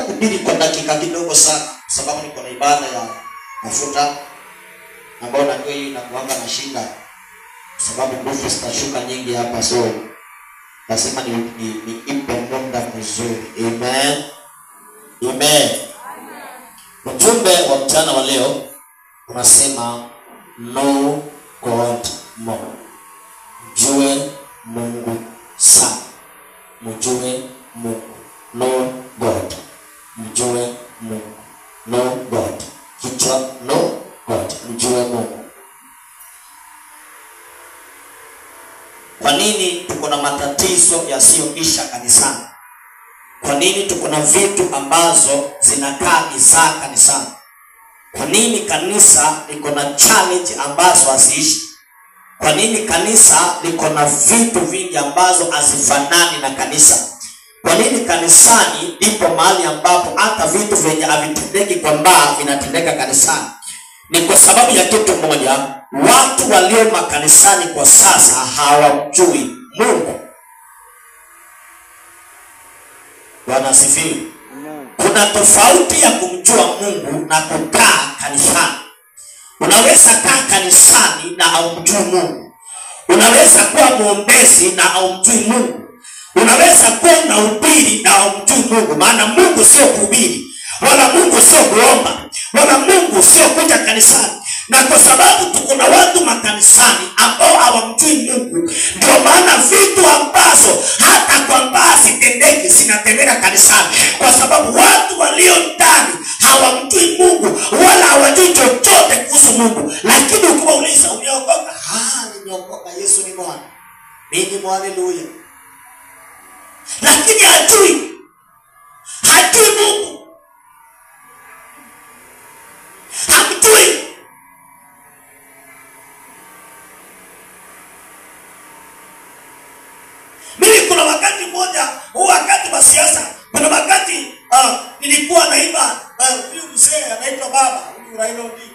kuhubiri kwa dakika kidogo sana, sababu niko na ibada ya mafuta ambayo najua hii inakuanga na shida, sababu nguvu zitashuka nyingi hapa, so lazima ni ipe muda mzuri. Amen. Amen. Ujumbe wa mchana wa leo unasema know God more. Mjue Mungu sana. Mjue Mungu. Know God. Mjue Mungu. Know God. Kichwa know God. Mjue Mungu. Kwa nini tuko na matatizo yasiyoisha kanisani? Kwa nini tuko na vitu ambazo zinakaa giza kanisani? Kwa nini kanisa liko na challenge ambazo haziishi? Kwa nini kanisa liko na vitu vingi ambazo hazifanani na kanisa? Kwa nini kanisani lipo mahali ambapo hata vitu vyenye havitendeki kwa mbaa vinatendeka kanisani? Ni kwa sababu ya kitu moja, watu walio makanisani kwa sasa hawamjui Mungu. Bwana asifiwe. Kuna tofauti ya kumjua Mungu na kukaa kanisani. Unaweza kaa kanisani na haumjui Mungu. Unaweza kuwa mwombezi na haumjui Mungu. Unaweza kuwa unahubiri na haumjui Mungu. Maana Mungu sio kuhubiri, wala Mungu sio kuomba, wala Mungu sio kuja kanisani. Na kwa sababu tuko na watu makanisani ambao hawamjui Mungu, ndio maana vitu ambazo hata kwa mbaya zitendeki zinatendeka kanisani, kwa sababu watu walio ndani hawamjui Mungu wala hawajui chochote kuhusu Mungu. Lakini ukiwauliza umeokoka? Nimeokoka, Yesu ni Bwana, mimi haleluya. Lakini hajui Mungu, hamjui. Mimi kuna wakati mmoja, wakati wa siasa, kuna wakati nilikuwa naimba, huyu mzee anaitwa baba, huyu Raila Odinga.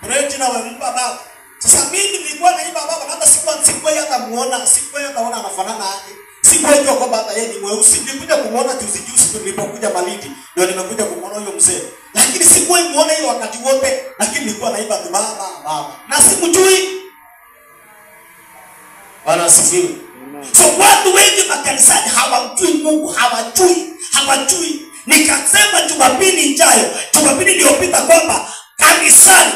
President anampa baba. Sasa mimi nilikuwa naimba baba, hata sikuwa hata muona, sikuwa hata ona anafanana aje. Sikuwa hiyo kwamba hata yeye ni mweusi. Nilikuja kumuona juzi nilipokuja Malindi, ndio nimekuja kumuona huyo mzee. Lakini sikuwa muona hiyo wakati wote, lakini nilikuwa naimba baba. Na simjui. Bwana asifiwe. So watu wengi makanisani hawamjui Mungu, hawajui. Nikasema Jumapili ijayo, Jumapili iliyopita kwamba kanisani,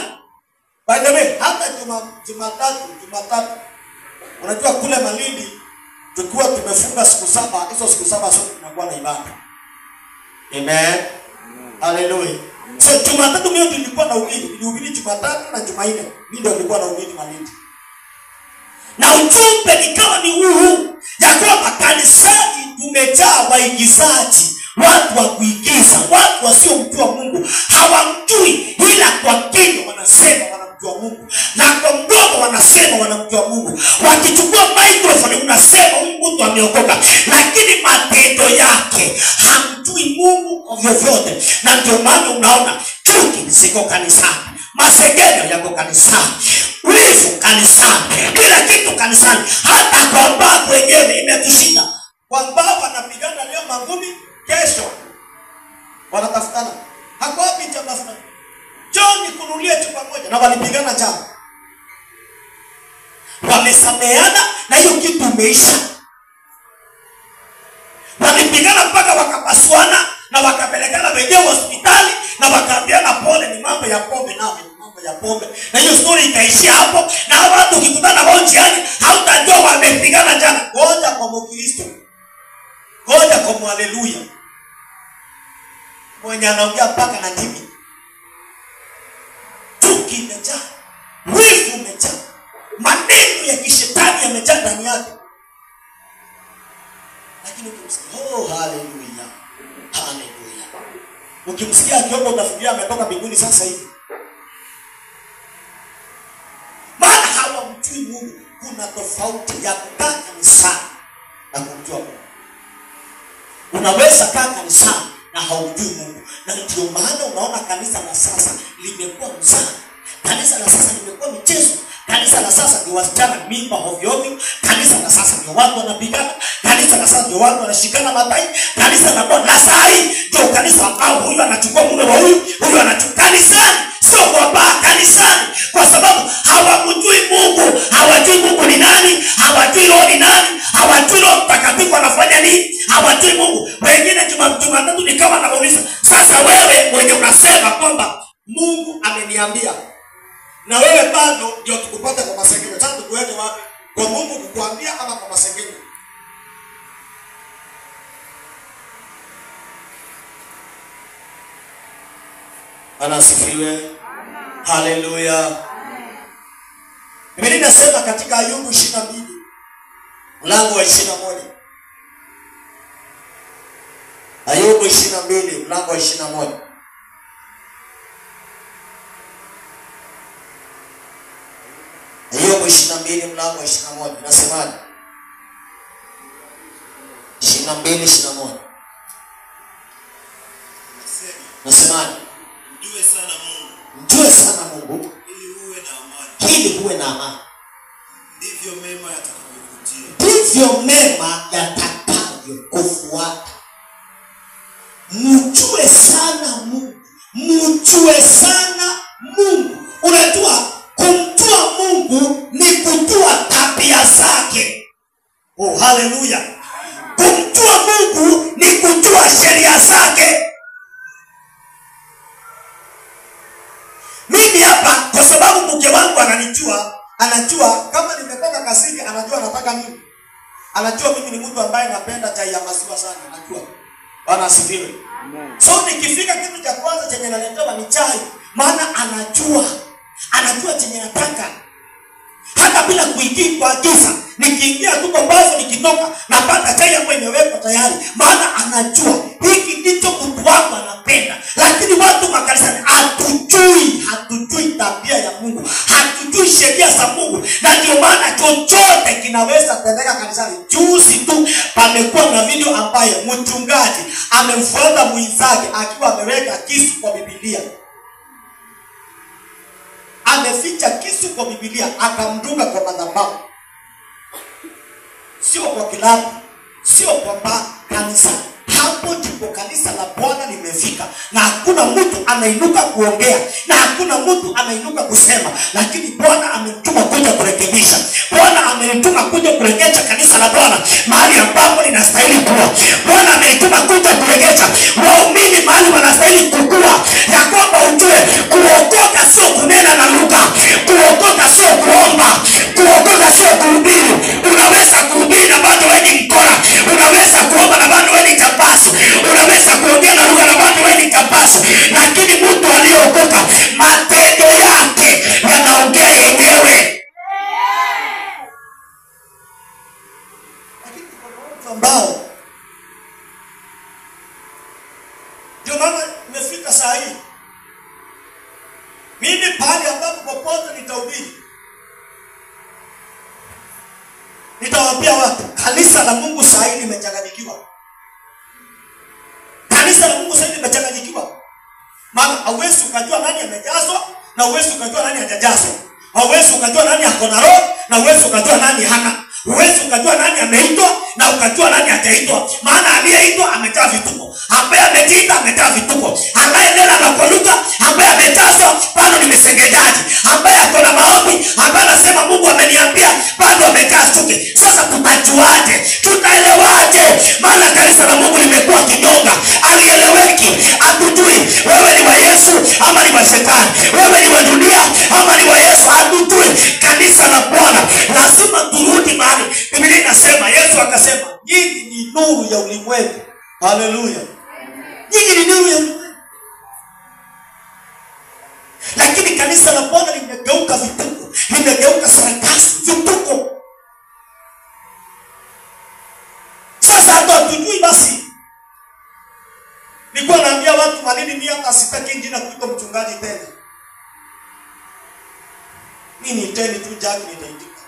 by the way, hata Jumatatu, unajua kule Malindi tukiwa tumefunga siku 7, hizo siku 7 zote tunakuwa na ibada. Amen. Hallelujah. So Jumatatu mimi nilikuwa na nilihubiri Jumatatu na Jumanne, mimi ndio nilikuwa na uhubiri Malindi. Na ujumbe nikawa ni huu ya kwamba kanisani tumejaa waigizaji, watu wa kuigiza, watu wasiomjua Mungu. Hawamjui, ila kwa kinywa wanasema wanamjua Mungu, na kwa mdomo wanasema wanamjua Mungu. Wakichukua microphone unasema huyu mtu ameokoka, lakini matendo yake hamjui Mungu ovyo vyote. Na ndio maana unaona chuki ziko kanisani, masengenyo yako kanisani, wivu kanisani, kila kitu kanisani. Hata kwa mbavu wenyewe imetushinda. Kwa mbavu wanapigana leo magumi, kesho wanatafutana. Hako wapi chama fulani? John kununulia chupa moja na walipigana jana. Wamesameana na hiyo kitu imeisha. Walipigana mpaka wakapasuana na wakapelekana wenyewe hospitali na wakaambiana pole, ni mambo ya pombe nao, ni mambo ya pombe. Na hiyo story ikaishia hapo, na watu ukikutana wao njiani hautajua wamepigana jana. Ngoja kwa Mkristo, ngoja kwa haleluya, mwenye anaongea mpaka na ndimi. Chuki imejaa, wivu umejaa, maneno ya kishetani yamejaa ndani yake. Lakini ukimsikia haleluya, haleluya, ukimsikia akiomba utafikiria ametoka mbinguni sasa hivi. Maana hawamjui Mungu. Kuna tofauti ya kukaa kanisani na kumjua Mungu. Unaweza kaa kanisani na haumjui Mungu. Na ndio maana unaona kanisa la sasa limekuwa mzaa. Kanisa la sasa limekuwa michezo. Kanisa la sasa ni wasichana mimba ovyo. Kanisa la sasa ndio watu wanapigana. Kanisa la sasa ndio watu wanashikana matai. Kanisa la Bwana la saa hii ndio kanisa Jumatatu nikawa nauliza, sasa wewe mwenye unasema kwamba Mungu ameniambia, na wewe bado ndio tukupata kwa masengenyo, sasa tukuweke wapi? Kwa Mungu kukuambia ama kwa masengenyo? Anasifiwe. Haleluya. Biblia inasema katika Ayubu 22 mlango wa 21. Ayubu 22 mlango wa 21. Ayubu 22 mlango wa 21 inasemaje? 22:21. Nasemaje? Mjue sana Mungu. Mjue sana Mungu Ili uwe na amani. ili uwe na amani. Ndivyo mema yatakavyokufuatia. Ndivyo mema yatakavyokufuata. Mjue sana Mungu. Mjue sana Mungu. Unajua kumjua Mungu ni kujua tabia zake. Oh, haleluya. Kumjua Mungu ni kujua sheria zake. Mimi hapa kwa sababu mke wangu anajua kama nimetoka kazini, anajua nataka nini. Anajua mimi ni mtu ambaye napenda chai ya maziwa sana, anajua. Bwana asifiwe. Amen. So nikifika kitu cha kwanza chenye naletewa ni chai, maana anajua chenye nataka. Hata bila kuagiza, nikiingia tu kwa bafu nikitoka napata chai ambayo imewekwa tayari, maana anajua hiki ndicho mtu wangu anapenda. Lakini watu makanisani hatujui tabia ya Mungu, hatujui sheria za Mungu, na ndio maana chochote kinaweza tendeka kanisani. Juzi tu pamekuwa na video ambaye mchungaji amemfuata mwenzake akiwa ameweka kisu kwa Biblia. Ameficha kisu kwa Biblia, akamdunga kwa madhabahu. Sio kwa kilabu, sio kwa kanisa. Hapo ndipo kanisa la Bwana limefika, na hakuna mtu anainuka kuongea, na hakuna mtu anainuka kusema, lakini Bwana amenituma kuja kurekebisha. Bwana amenituma kuja kurejesha kanisa la Bwana mahali ambapo linastahili kuwa. Bwana amenituma kuja kurejesha waumini mahali wanastahili kukua, ya kwamba ujue kuokoka sio kunena na lugha, kuokoka sio kuomba, kuokoka sio kuhubiri. Unaweza kuhubiri na bado wewe ni mkora, unaweza kuomba na bado wewe ni jambazi, unaweza kuongea na lugha na bado wewe ni jambazi, lakini mtu aliyeokoka matendo yake yanaongea yenyewe. Lakini kuna watu ambao ndio maana nimefika saa hii mimi pale ambapo popote nitahubiri, nitawaambia watu kanisa la Mungu saa hii limechanganyikiwa. Kanisa la Mungu sasa limechanganyikiwa. Maana hauwezi ukajua nani amejazwa na hauwezi ukajua nani hajajazwa. Hauwezi ukajua nani ako na roho na hauwezi ukajua nani hana. Huwezi ukajua nani ameitwa na ukajua nani hajaitwa. Maana aliyeitwa amejaa vituko, ambaye amejiita amejaa vituko, anayenena na kwa lugha ambaye amejazwa bado ni msengenyaji, ambaye ako na maombi ambaye anasema Mungu ameniambia bado amejaa chuki. Sasa tutajuaje? Tutaelewaje? Maana kanisa la Mungu limekuwa kinyonga, alieleweki, hatujui wewe ni wa Yesu ama ni wa Shetani, wewe ni wa dunia ama ni wa Yesu, hatujui. Kanisa la Bwana lazima turudi mahali Biblia inasema, Yesu akasema nyinyi ni nuru ya ulimwengu. Haleluya. Nyinyi ni nuru ya ulimwengu. Lakini kanisa la Bwana limegeuka vituko, limegeuka sarakasi, vituko. Sasa hata hatujui. Basi nilikuwa naambia watu malini mimi hata sitaki jina kuitwa mchungaji tena. Mimi niteni tu Jack nitaitika.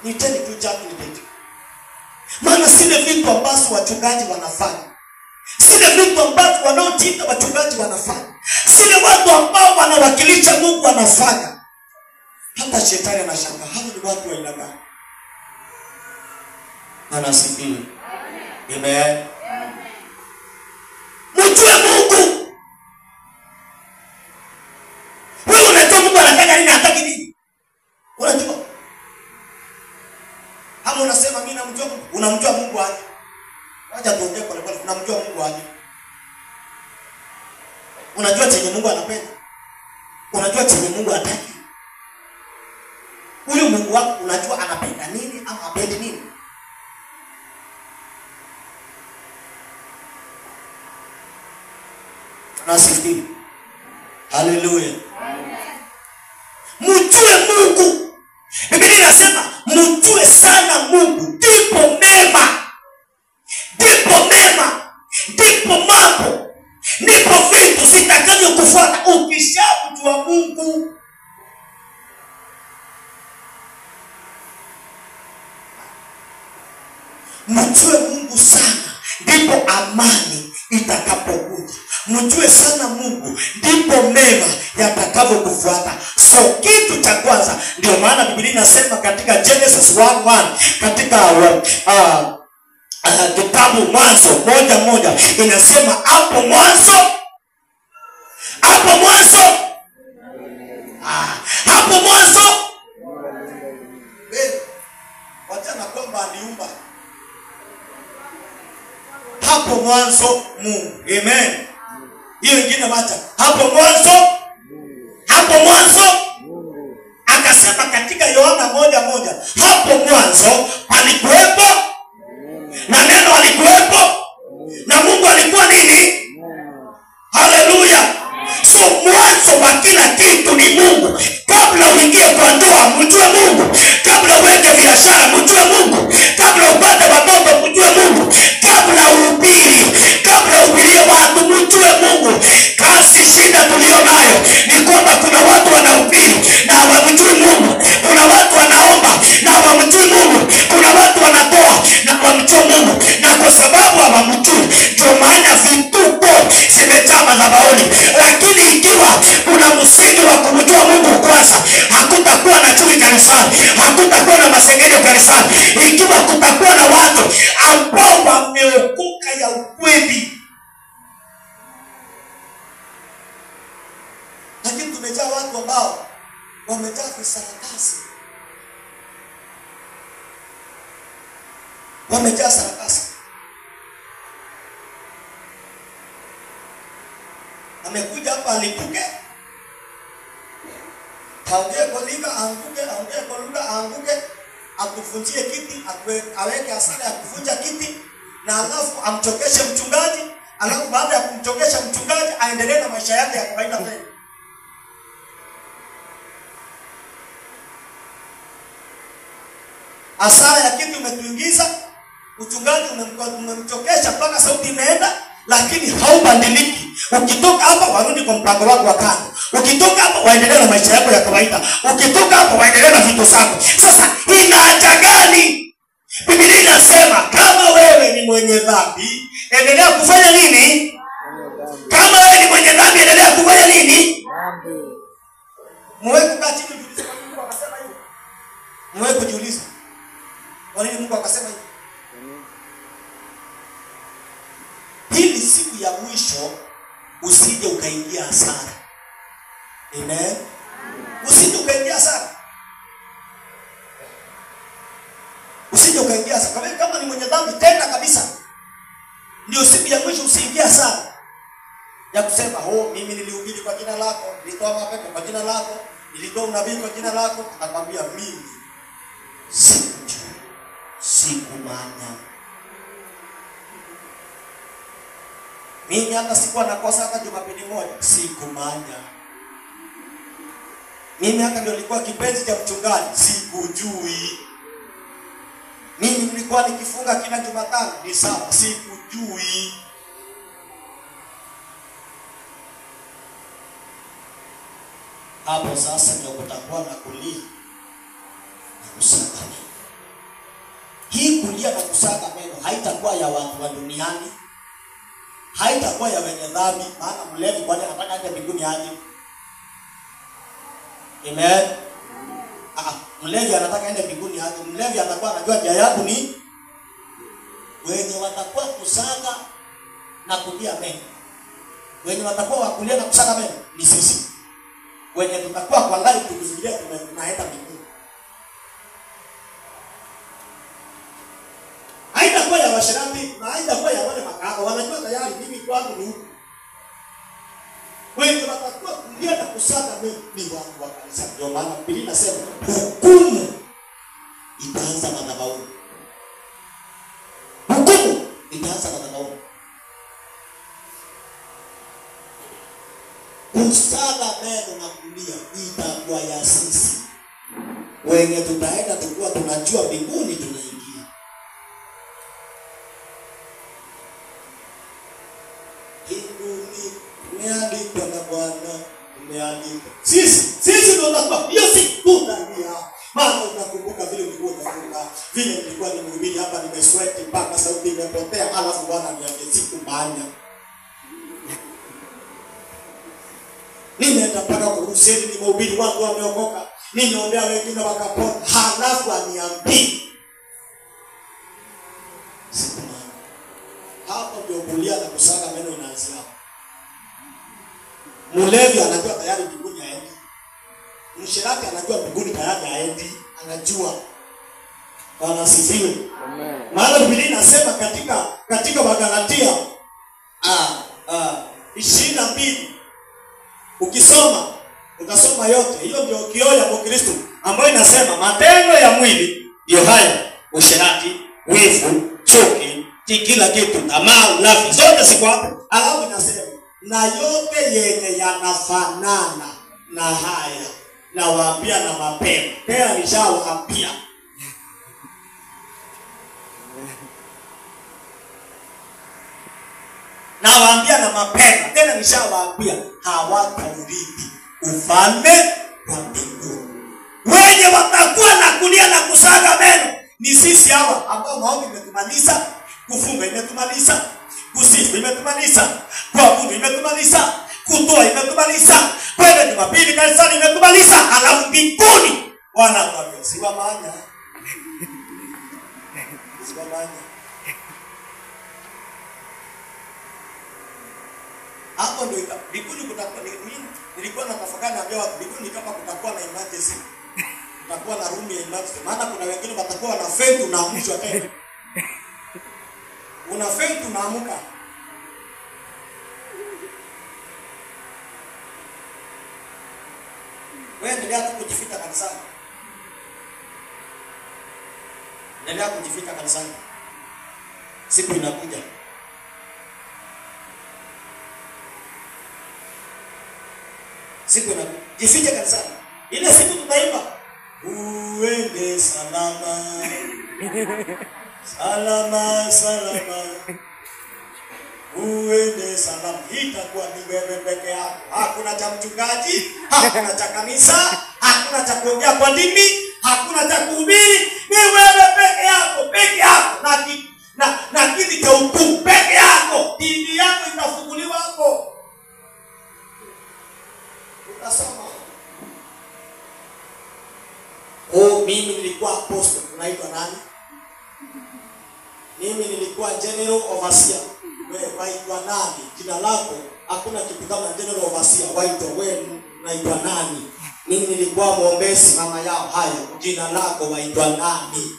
Niteni tu Jack nitaitika. Maana sile vitu ambazo wachungaji wanafanya, sile vitu ambazo wanaojiita wachungaji wanafanya, sile watu ambao wanawakilisha Mungu wanafanya, hata shetani anashangaa hawa ni watu wa aina gani. Anasifiwe. Amen. Mjue Mungu. Wewe unajua Mungu anataka nini, hataki nini? Unajua? Hapo unasema mimi namjua Mungu. Unamjua Mungu aje? Acha tuongee pole pole. Tunamjua Mungu aje? Unajua chenye Mungu anapenda? Unajua chenye Mungu hataki? Huyu Mungu wako unajua anapenda nini ama hapendi nini? Nasifiwe. Haleluya. Mjue Mungu. Biblia inasema mjue sana Mungu, ndipo mema. Ndipo mema. Ndipo mambo. Ndipo vitu zitakavyokufuata ukishamjua Mungu. Mjue Mungu sana, ndipo amani itakapokuja. Mjue sana Mungu, ndipo mema yatakavyokufuata. So kitu cha kwanza, ndio maana Biblia inasema katika Genesis 1:1 katika kitabu Mwanzo 1:1 inasema hapo mwanzo wachana kwamba aliumba. Hapo mwanzo Mungu. Amen. Hiyo ingine wacha. Hapo mwanzo akasema katika Yohana 1:1, hapo mwanzo palikuwepo na neno alikuwepo na Mungu alikuwa nini? Haleluya. So mwanzo wa kila kitu ni Mungu. Kabla uingie kwa ndoa, mjue Mungu. Kabla uweke biashara, mjue Mungu. Kabla upate watoto, mjue Mungu. Kabla uhubirie watu, mjue Mungu. Kasi shida tulio nayo ni kwamba kuna watu wanahubiri na hawamjui Mungu. Kuna watu wanaomba na hawamjui Mungu. Kuna watu wanatoa na hawamjui Mungu. Na kwa sababu hawamjui, ndio maana vituko zimejaa madhabahuni. Lakini ikiwa kuna msingi wa kumjua Mungu kwanza, hakutakuwa na chuki kanisani, hakutakuwa na masengenyo kanisani. Ikiwa kutakuwa na watu ambao wameokoka ya ukweli. Lakini tumejaa watu ambao wamejaa visarakasi. Wamejaa sarakasi. Amekuja hapa alipuke. Aongee kwa lugha aanguke, aongee kwa lugha aanguke, akufunjie kiti, aweke hasara ya kuvunja kiti, na alafu amchokeshe mchungaji, alafu baada ya kumchokesha mchungaji aendelee na maisha yake ya kawaida tena. Hasara ya kiti umetuingiza, mchungaji umemchokesha mpaka sauti imeenda, lakini haubadiliki. Ukitoka hapa warudi kwa mpango wako wa kando. Ukitoka hapa waendelee na maisha yako ya kawaida. Ukitoka hapa waendelee na vitu zako. Sasa ina haja gani? Biblia inasema kama wewe ni mwenye dhambi, endelea kufanya nini? Kama wewe ni mwenye dhambi, endelea kufanya nini? Mwewe kukaa chini kujiuliza kwa nini Mungu akasema hivyo? Mwewe kujiuliza kwa nini Mungu akasema hivyo? Hili siku ya mwisho usije ukaingia hasara. Amen. Usije ukaingia hasara. Usije ukaingia hasara. Kama ni mwenye dhambi tena kabisa, ndio siku ya mwisho usiingie hasara. Ya kusema, mimi nilihubiri kwa jina lako, nilitoa mapepo kwa jina lako, nilitoa unabii kwa jina lako, akakwambia mimi sikumanya. Mimi hata sikuwa nakosa hata Jumapili moja, sikumanya. Mimi hata ndio nilikuwa kipenzi cha mchungaji, sikujui. Mimi nilikuwa nikifunga kila Jumatano, ni sawa, sikujui. Hapo sasa ndio kutakuwa na kulia na kusaga meno. Hii kulia na kusaga meno haitakuwa ya watu wa duniani, haitakuwa ya wenye dhambi, maana mlevi kwani anataka aende mbinguni aje? Amen. Mlevi anataka aende mbinguni aje? Mlevi atakuwa anajua njia yangu ni wenye watakuwa kusaga na kulia meno. Wenye watakuwa wakulia na kusaga meno ni sisi. Wenye tutakuwa kwa ndani tukifikiria tunaenda mbinguni. Haitakuwa ya washirati, na haitakuwa ya wangu ni huku. Wengi watakuwa kulia na kusaga ni wangu wa kanisa. Ndio maana Biblia inasema hukumu itaanza madhabahuni. Hukumu itaanza madhabahuni. Kusaga meno na kulia itakuwa ya sisi. Wenye tutaenda tukua tunajua mbinguni tunaingia. Mbinguni umeandikwa na Bwana, umeandikwa. Sisi ndio tutakuwa. Hiyo si tutaingia. Maana unakumbuka vile ulikuwa unafunga, vile nilikuwa nimhubiri hapa nimesweat mpaka sauti imepotea, alafu Bwana niambie siku mbaya. Nimeenda mpaka kuruseni nimehubiri watu wameokoka. Nimeombea wengine wakapona. Halafu aniambie. Hapo ndio kulia na kusaga meno inaanzia. Mlevi anajua tayari mbinguni haendi. Mshirati anajua mbinguni tayari haendi. Anajua. Bwana asifiwe. Amen. Maana Biblia inasema katika Wagalatia 22 utasoma yote. Hiyo ndio kioo ya Kristo ambayo inasema matendo ya mwili ndio haya: usherati, wivu, chuki, kila kitu, tamaa, ulafi, zote ziko hapo. Alafu inasema na yote yenye yanafanana na haya nawaambia na mapema. Tena nishawaambia. Nawaambia na mapema. Tena nishawaambia hawataurithi ufalme wa mbinguni. Wenye watakuwa na kulia na kusaga meno ni sisi hawa ambao maombi imetumaliza, kufunga imetumaliza, kusifu imetumaliza, kuabudu imetumaliza, kutoa imetumaliza, kwenda Jumapili kanisani imetumaliza. Alafu mbinguni Bwana atakwambia siwa maana. Siwa maana. Hapo ndio mbinguni kutakuwa nini? Nilikuwa na tafakari na watu mbinguni kama kutakuwa na emergency. Kutakuwa na room ya emergency. Maana kuna wengine watakuwa na faint unaamshwa tena. Una faint unaamka. Wewe endelea kujificha kanisani. Endelea kujificha kanisani. Siku inakuja. Siku inakuja. Jifiche kanisani. Ile siku tutaimba uende salama. Salama, salama. Uende salama. Itakuwa ni wewe peke yako. Hakuna cha mchungaji, hakuna cha kanisa, hakuna cha kuongea kwa ndimi, hakuna cha kuhubiri. Ni wewe peke yako, peke yako. Na kiti cha ukuu peke yako. Dini yako itafunguliwa hapo. Utasoma. Mimi nilikuwa apostle. Unaitwa nani? Mimi nilikuwa general overseer. Wewe waitwa nani? Jina lako hakuna kitu kama general overseer. Waitwa wewe unaitwa nani? Mimi nilikuwa mwombezi mama yao. Haya, jina lako waitwa nani?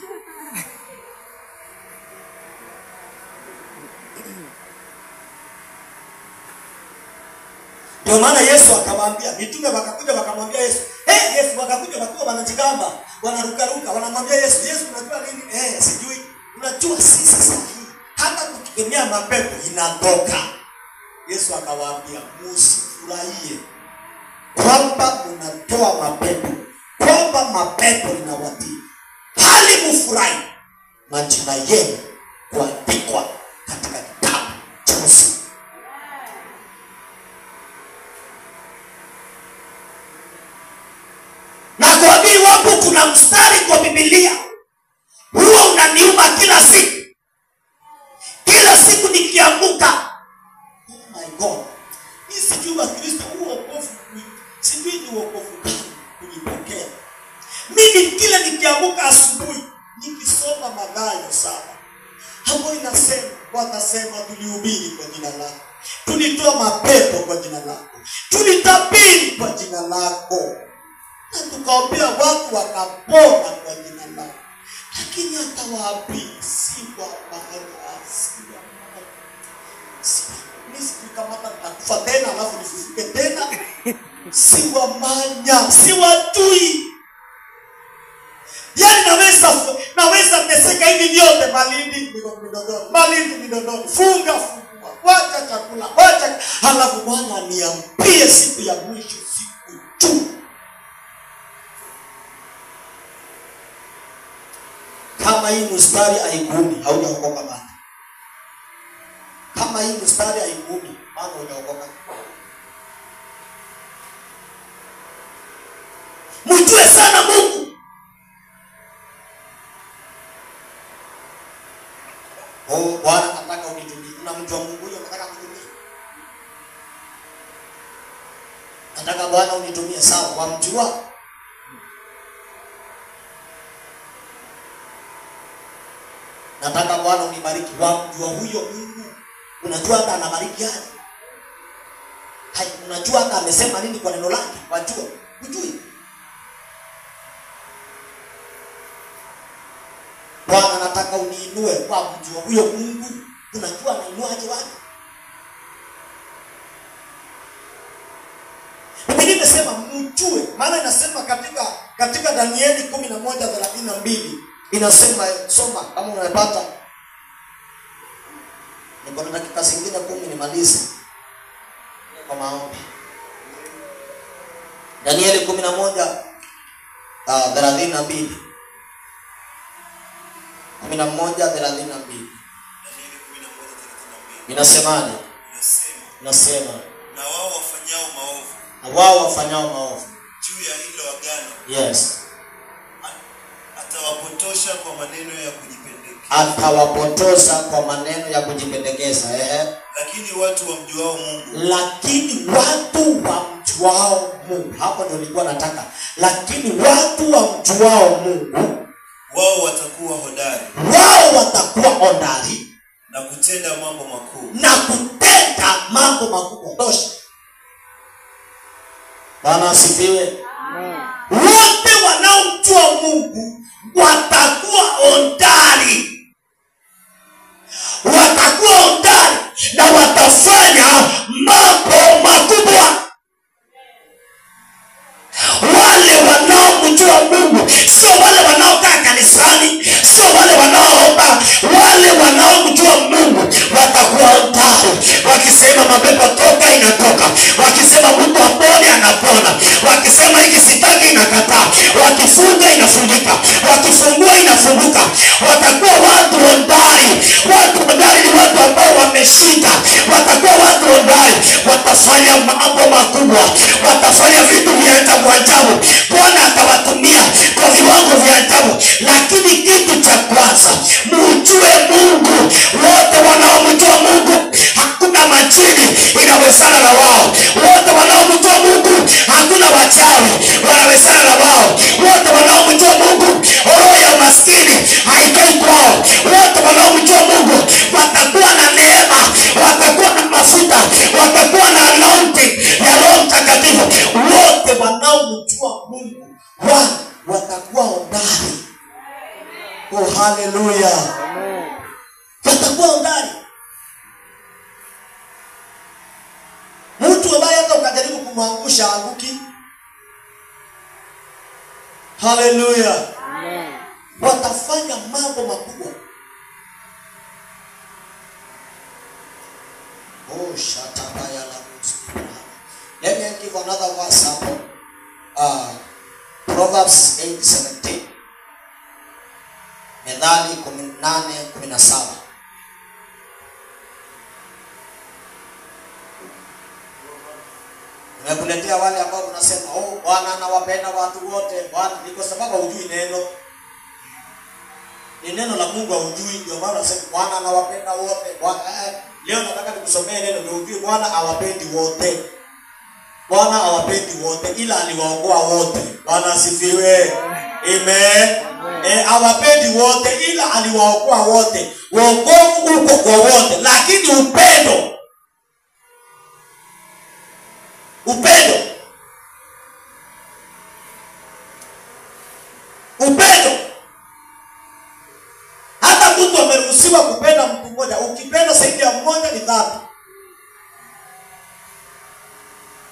Ndio maana Yesu akamwambia, mitume wakakuja wakamwambia Yesu, Yesu wakakuja wakiwa wanajigamba, wanarukaruka, wanamwambia Yesu, unajua nini? Sijui. Unajua sisi sasa hata tukikemea mapepo inatoka. Yesu akawaambia, msifurahie kwamba unatoa mapepo, kwamba mapepo inawatii. Hali mfurahi majina yenu kuandikwa katika kitabu cha uzima. Na kuamini wapo kuna mstari kwa Biblia huwa unaniuma kila siku. Kila siku nikiamka. Oh my God. Mimi sijui wa Kristo huo wokovu. Sijui ni wokovu gani kunipokea. Mimi kila nikiamka asubuhi nikisoma Mathayo 7. Hapo inasema, watasema tulihubiri kwa jina lako. Tulitoa mapepo kwa jina lako. Tulitabiri kwa jina lako. Na tukaombea watu wakapona kwa jina lako. Lakini hata wapi si kwa maana siwamanya, siwajui. Yaani naweza teseka hivi vyote, Malindi Midodoni, funga, wacha chakula, halafu Bwana niambie siku ya mwisho, siku tu. Kama hii mstari haiguni, haujaokoka bana. Kama hii mstari haiguni, maana hujaokoka. Mjue sana Mungu. Bwana nataka unitumie. Unamjua Mungu huyo, nataka kutumia. Nataka Bwana unitumie, sawa, wamjua. Nataka Bwana unibariki, wamjua huyo Mungu. Unajua hata anabariki aje? Unajua hata amesema nini kwa neno lake? Wajua, hujui. Bwana nataka uniinue kwa kujua huyo Mungu. Unajua anainuaje watu? Biblia inasema mjue, maana inasema katika Danieli 11:32 inasema, soma kama unapata. Niko na dakika zingine 10 nimalize kwa maombi. Danieli 11:32 11:32 inasemaje? Inasema na wao wafanyao maovu juu ya hilo agano, yes, atawapotosha kwa maneno ya kujipendekeza. Lakini watu wamjuao Mungu, hapo ndio nilikuwa nataka. Lakini watu wamjuao Mungu, wao watakuwa hodari na kutenda mambo makuu. Tosha. Bwana asifiwe. Wote wanaomjua Mungu watakuwa hodari. Na watafanya mambo makubwa. Wale wanaomjua Mungu, sio wale wanaokaa kanisani, sio wale wanaoomba. Wale wanaomjua Mungu watakuwa hodari. Wakisema mapepo toka, inatoka. Wakisema mtu apone, anapona. Wakisema hiki sitaki, inakataa. Wakifunga, inafungika. Wakifungua, inafunguka. Watakuwa watu hodari. Watu hodari ni watu ambao wameshinda. Watakuwa watu hodari. Watafanya mambo makubwa. Watafanya vitu vya ajabu. Bwana atawatumia kwa viwango vya ajabu. Lakini kitu cha kwanza, mjue Mungu. Wote wanaomjua Mungu, hakuna majini inawezana na wao. Wote wanaomjua Mungu, hakuna wachawi wanawezana na wao. Wote wanaomjua Mungu, roho ya maskini haitoi kwao. Wote wanaomjua Mungu watakuwa na neema, watakuwa na mafuta, watakuwa na anointing ya Roho Mtakatifu. Wote wanaomjua Mungu watakuwa hodari. Oh, haleluya. Watakuwa hodari. Mtu ambaye hata ukajaribu kumwangusha anguki. Haleluya. Watafanya mambo makubwa. Oh, shatabaya la Mungu. Let me give another verse hapo. Proverbs 8:17. Methali 18:17. Nimekuletea wale ambao unasema, Bwana anawapenda watu wote. Bwana, ni kwa sababu hujui neno. Ni neno la Mungu hujui, ndio maana unasema Bwana anawapenda wote. Bwana, leo nataka nikusomee neno ndio ujue Bwana hawapendi wote. Bwana hawapendi wote, ila aliwaokoa wote. Bwana asifiwe. Amen. Hawapendi wote, ila aliwaokoa wote. Wokovu uko kwa wote, lakini upendo hata mtu ameruhusiwa kupenda mtu mmoja. Ukipenda zaidi ya mmoja ni dhambi.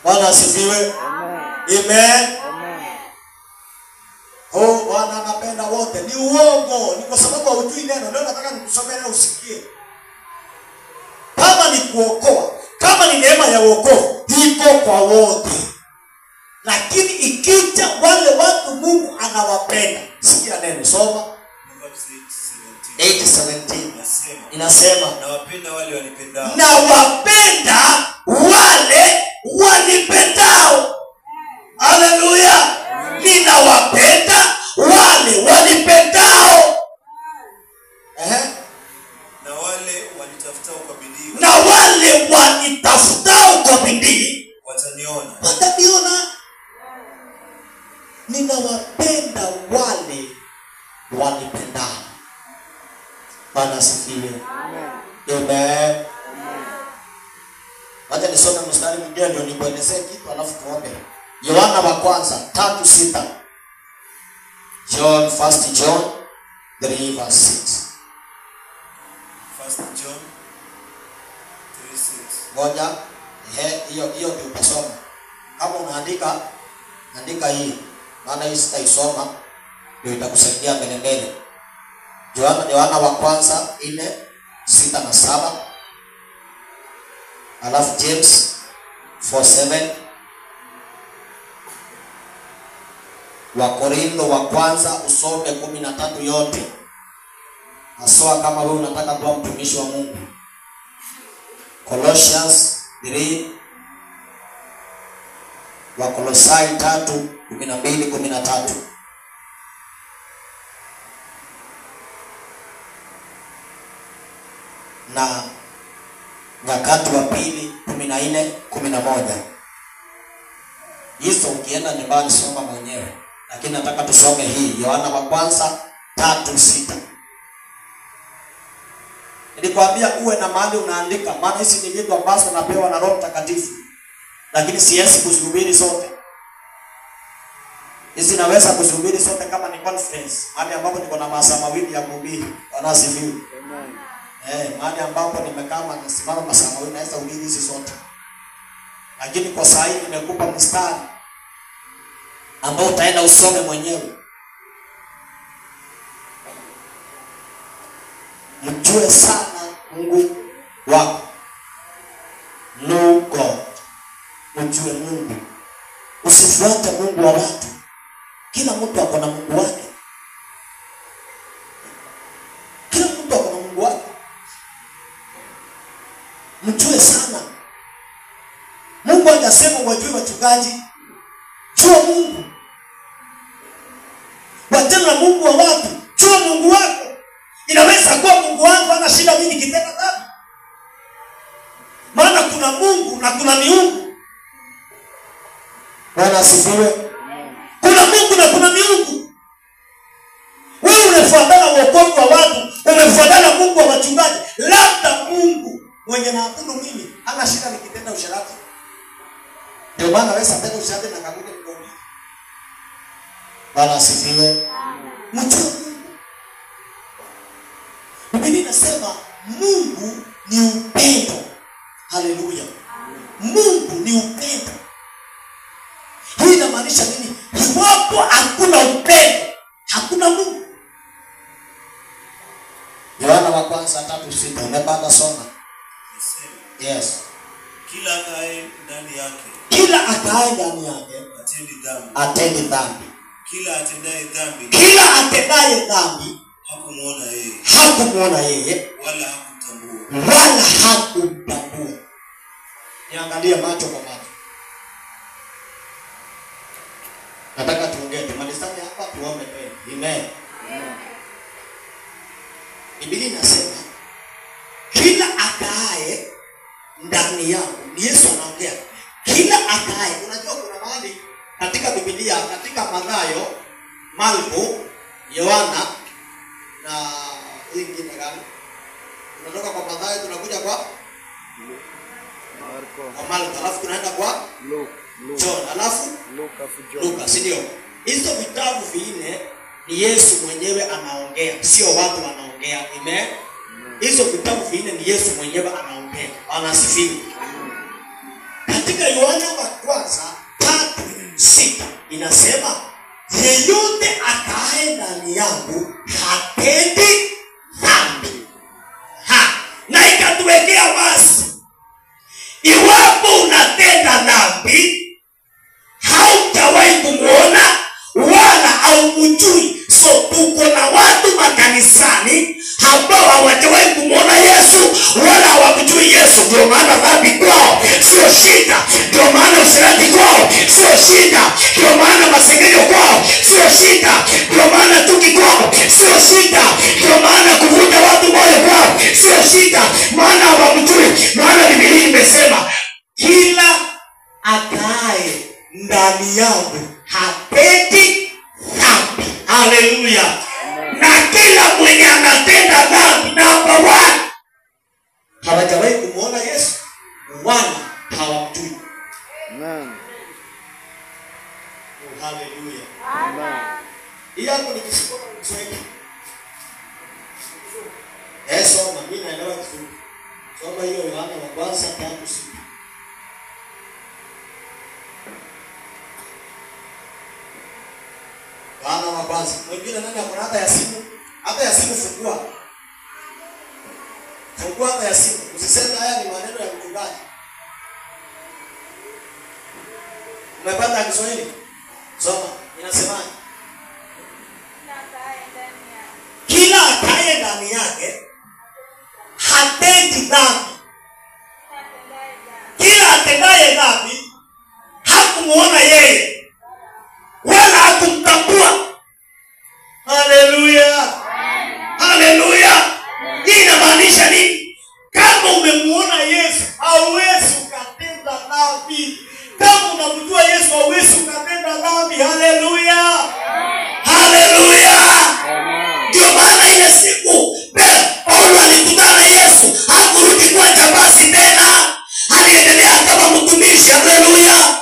Bwana asifiwe. Amen. Oh, Bwana anapenda wote. Ni uongo. Ni kwa sababu hujui neno. Leo nataka nikusomee neno usikie. Kama ni kuokoa, kama ni neema ya wokovu, iko kwa wote. Lakini ikija wale watu Mungu anawapenda. Sikia neno, soma. 8:17 inasema, nawapenda wale wanipendao. Nawapenda wale wanipendao. Haleluya. Ninawapenda wale wanipendao. Na wale wanitafutao kwa bidii. Na wale wanitafutao kwa bidii wataniona. Wataniona. Ninawapenda wale wanipendao. Bwana asifiwe. Amen. Wacha nisome mstari mwingine ndio nikuelezee kitu alafu tuombe. Yohana wa kwanza 3:6. First John 3:6. First John 3:6. Ngoja, hiyo ndio utasoma. Kama unaandika, andika hii. Maana hii sitaisoma ndio itakusaidia mbele. Yohana wa kwanza 4:6 na 7. Alafu James 4:7. Wakorintho wa kwanza usome 13 yote. Haswa kama wewe unataka kuwa mtumishi wa Mungu. Colossians 3. Wakolosai 3:12-13. Na Nyakati wa pili 14:11. Hizo ukienda nyumbani soma mwenyewe. Lakini nataka tusome hii Yohana wa kwanza 3:6. Nilikwambia uwe na mahali unaandika, maana hizi ni vitu ambazo napewa na Roho Mtakatifu. Lakini siwezi kuzihubiri zote. Hizi naweza kuzihubiri zote kama ni conference, mahali ambapo niko na masaa mawili ya kuhubiri. Bwana asifiwe. Amen. Mahali ambapo nimekaa na nasimama masaa mawili naweza kuhubiri hizi zote. Lakini kwa saa hii nimekupa mstari ambao utaenda usome mwenyewe. Mjue sana Mungu wako. Know God. Mjue Mungu. Usifuate Mungu wa watu. Kila mtu ako na Mungu wake. Kila mtu ako na Mungu wake. Mjue sana. Mungu hajasema wajue wachungaji. Jua Mungu. Wachana na Mungu wa watu. Jua Mungu wako. Inaweza kuwa Mungu wangu hana shida mimi nikitenda dhambi. Maana kuna Mungu na kuna miungu. Bwana asifiwe. Kuna Mungu na kuna miungu. Wewe unafuatana wokovu wa watu, umefuatana Mungu wa wachungaji. Labda Mungu mwenye naabudu mimi hana shida nikitenda usharati. Ndio maana wewe sasa usharati na kabude mgombi. Bwana asifiwe. Mjue Biblia inasema Mungu ni upendo. Haleluya. Mungu ni upendo. Hii inamaanisha nini? Iwapo hakuna upendo, hakuna Mungu. Yohana wa kwanza 3:6. Umepata soma? Yes. Kila akae ndani yake. Kila akae ndani yake atendi dhambi. Kila atendaye dhambi hakumuona yeye wala hakumtambua. Niangalie macho kwa macho. Nataka tuongee, tumalizane hapa tuombe tena. Amen. Biblia inasema kila akaaye ndani yangu, ni Yesu anaongea. Kila akaaye, unajua kuna mahali katika Biblia, katika Mathayo, Marko, Yohana na ingine gani? Tunatoka kwa Mathayo tunakuja kwa Marko, alafu tunaenda kwa John, alafu Luka, si ndio? Hizo vitabu vinne ni Yesu mwenyewe anaongea, sio watu wanaongea. Amen. Hizo vitabu vinne ni Yesu mwenyewe anaongea. Anasifiwa. katika Yohana wa kwanza 3:6 inasema yeyote akae ndani yangu hatendi dhambi. Na ikatuwekea wazi, iwapo unatenda dhambi hautawahi kumuona wala haumjui. So tuko na watu makanisani ambao hawajawahi kumuona Yesu wala hawamjui Yesu. Ndio maana dhambi kwao sio shida, ndio maana ushirati kwao sio shida, ndio maana masengenyo kwao sio shida, ndio maana chuki kwao sio shida, ndio maana kuvuta watu moyo kwao sio shida, maana hawamjui. Maana Biblia imesema kila akae ndani yangu hatendi dhambi. Haleluya. Na kila mwenye anatenda dhambi, namba 1, hawajawahi kumuona Yesu wala hawamjui. Amen. Haleluya. Amen. Hiyo hapo ni Kiswahili. Soma, mimi naelewa Kiswahili. Soma hiyo Yohana wa kwanza 3:6. Yohana wa kwanza. Mwingine nani akona hata ya simu? Hata ya simu fungua. Fungua hata ya simu. Usiseme haya ni maneno ya mchungaji. Umepata Kiswahili? Soma. Inasemaje? Kila akaye ndani yake hatendi dhambi. Kila atendaye dhambi hakumuona yeye wala hakumtambua. Haleluya. Haleluya. Hii inamaanisha nini? Kama umemuona Yesu hauwezi ukatenda dhambi. Kama unamjua Yesu hauwezi ukatenda dhambi. Haleluya. Haleluya. Ndio maana ile siku Paulo alikutana na Yesu, hakurudi kwa jabasi tena, aliendelea kama mtumishi. Haleluya.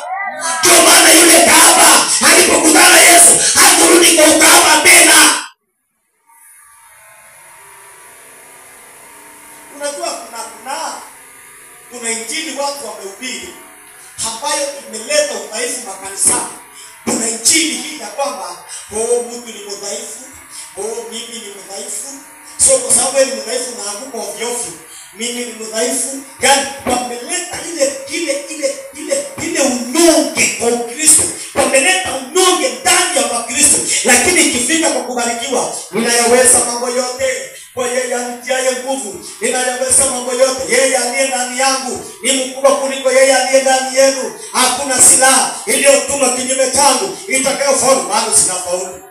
Ndio maana yule kahaba alipokutana na Yesu hakurudi kwa ukahaba tena. Unajua kuna injili watu wamehubiri ambayo imeleta udhaifu makanisani. Kuna injili hii ya kwamba mtu ni mdhaifu, mimi ni mdhaifu. So kwa sababu ni mdhaifu na anguka ovyo ovyo, mimi ni mdhaifu. Yaani wameleta ile unyonge kwa Kristo. Wameleta unyonge ndani ya Wakristo, lakini ikifika kwa kubarikiwa, ninayaweza mambo yote kwa yeye anitiaye nguvu. Ninayaweza mambo yote yeye aliye ndani yangu. Ni mkubwa kuliko yeye aliye ndani yenu. Hakuna silaha iliyotuma kinyume changu itakayofaulu. Bado sinafaulu.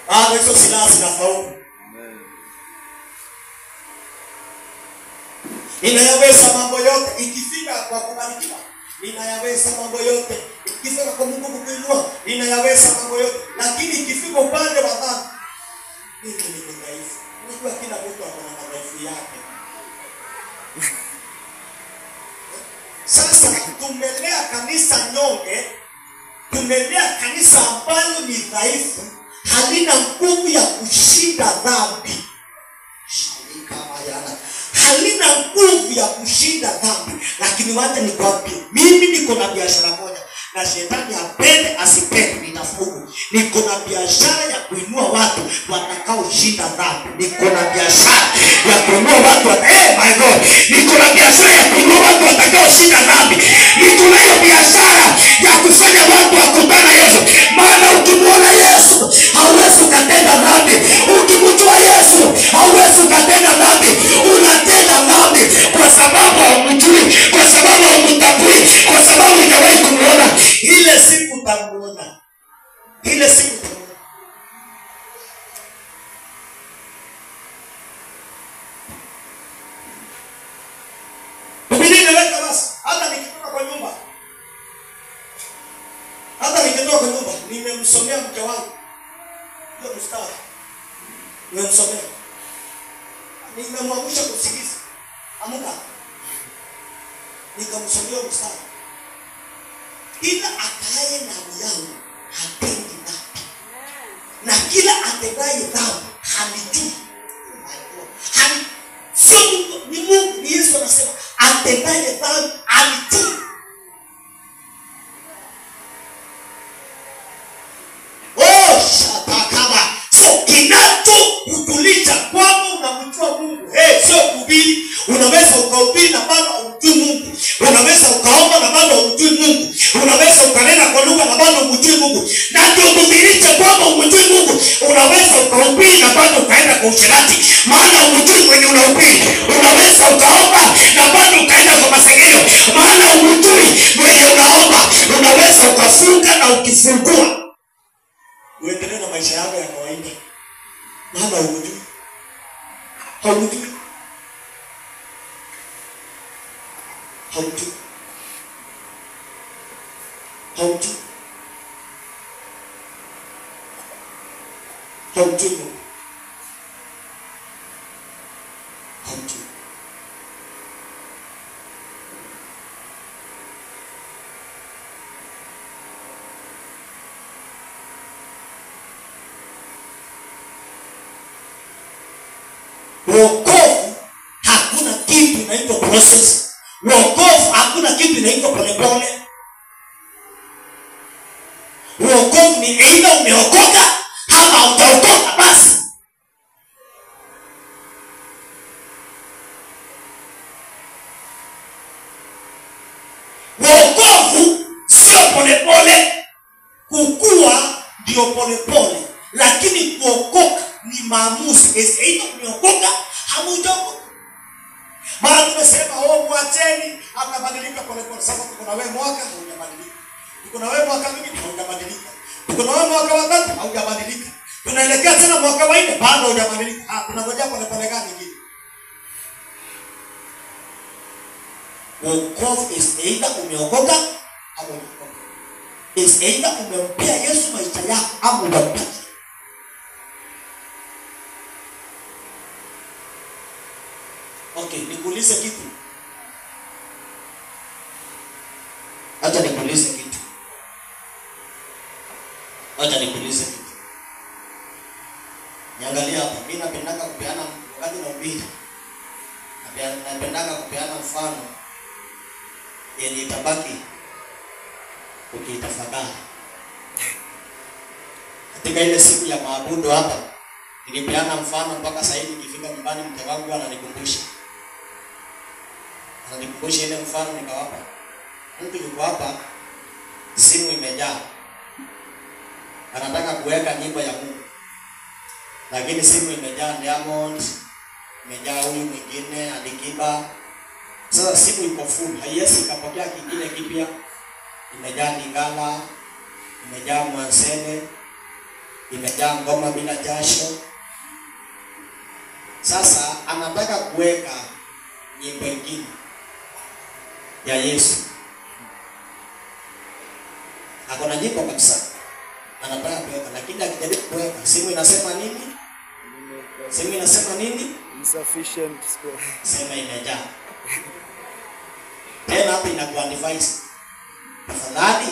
Bado hizo silaha zinafaulu. Ninayaweza mambo yote ikifika kwa kubarikiwa. Ninayaweza mambo yote ikifika kwa Mungu kukuinua. Ninayaweza mambo yote. Lakini ikifika upande wa dhambi, mimi ni mdhaifu. Unajua kila mtu ana madhaifu yake. Sasa tumelea kanisa nyonge, tumelea kanisa ambalo ni dhaifu, halina nguvu ya kushinda dhambi. Halina nguvu ya kushinda dhambi. Lakini wacha nikwambie, mimi niko na biashara moja, na shetani apende asipende nitafungu. Niko na biashara ya kuinua watu watakao shinda dhambi. Niko na biashara ya kuinua watu my God. Niko na biashara ya kuinua watu watakao shinda dhambi. Niko na hiyo biashara ya kufanya watu wakutana Yesu. Maana ukimuona Yesu hauwezi ukatenda dhambi. Ukimjua Yesu hauwezi ukatenda dhambi. Unatenda dhambi kwa sababu haumjui, kwa sababu haumtambui, kwa sababu hujawahi kumuona. Ile siku utamuona. Ile siku utamuona. Biblia inaweka basi, hata nikitoka kwa nyumba. Nimemsomea mke wangu. Hiyo mstari. Nimemsomea. Nimemwamsha kusikiza. Amuka. Nikamsomea mstari. Kila akaye ndani yangu hatendi dhambi. Na kila atendaye dhambi hanijui. Sio ni Mungu, ni Yesu anasema. kumjua Mungu. Sio kuhubiri. Unaweza ukahubiri na bado humjui Mungu. Unaweza ukaomba na bado humjui Mungu. Unaweza ukanena kwa lugha na bado humjui Mungu. Na ndio kudhihirisha kwamba humjui Mungu. Unaweza ukahubiri na bado ukaenda kwa usherati, maana humjui mwenye unahubiri. Unaweza ukaomba na bado ukaenda kwa masengenyo, maana humjui mwenye unaomba. Unaweza ukafunga na ukifungua uendelee na maisha yako ya kawaida, maana humjui. Haumjui. Haumjui. Haumjui. Haumjui Mungu. Haumjui. Wokovu hakuna kitu inaitwa process. Wokovu hakuna kitu inaitwa polepole. Wokovu ni aidha umeokoka ama haujaokoka basi. Wokovu sio polepole. Kukua ndio polepole, lakini kuokoka ni maamuzi. Aidha umeokoka ama hujaokoka. Maana tunasema mwacheni atabadilika polepole. Sasa tuko na wewe mwaka haujabadilika. Tuko na wewe mwaka mwingine haujabadilika. Tuko na wewe mwaka wa 3 haujabadilika. Tunaelekea tena mwaka wa 4 bado haujabadilika. Tunangojea polepole gani nyingine? Wokovu is either umeokoka ama hujaokoka. Is either umempea Yesu maisha yako ama hujampea. Okay, nikuulize kitu. Acha nikuulize kitu. Niangalia hapa. Mimi napendanga kupeana wakati na ubiri. Napendanga kupeana mfano yenye itabaki ukitafakari. Katika ile siku ya maabudu hapa, nilipeana mfano mpaka sasa hivi nikifika nyumbani mke wangu ananikumbusha. Ile mfano nikawapa. Mtu yuko hapa, simu imejaa. Anataka kuweka nyimbo ya Mungu. Lakini simu imejaa Diamond, imejaa huyu mwingine Alikiba. Sasa simu iko full, haiwezi ikapokea kingine kipya. Imejaa Lingala, imejaa Mwansele, imejaa ngoma bila jasho. Sasa anataka kuweka nyimbo nyingine ya Yesu. Hakuna nyimbo kabisa anataka kuweka, lakini akijaribu kuweka, simu inasema nini? Insufficient space. Sema imejaa. Tena hapa inakuwa device. Tafadhali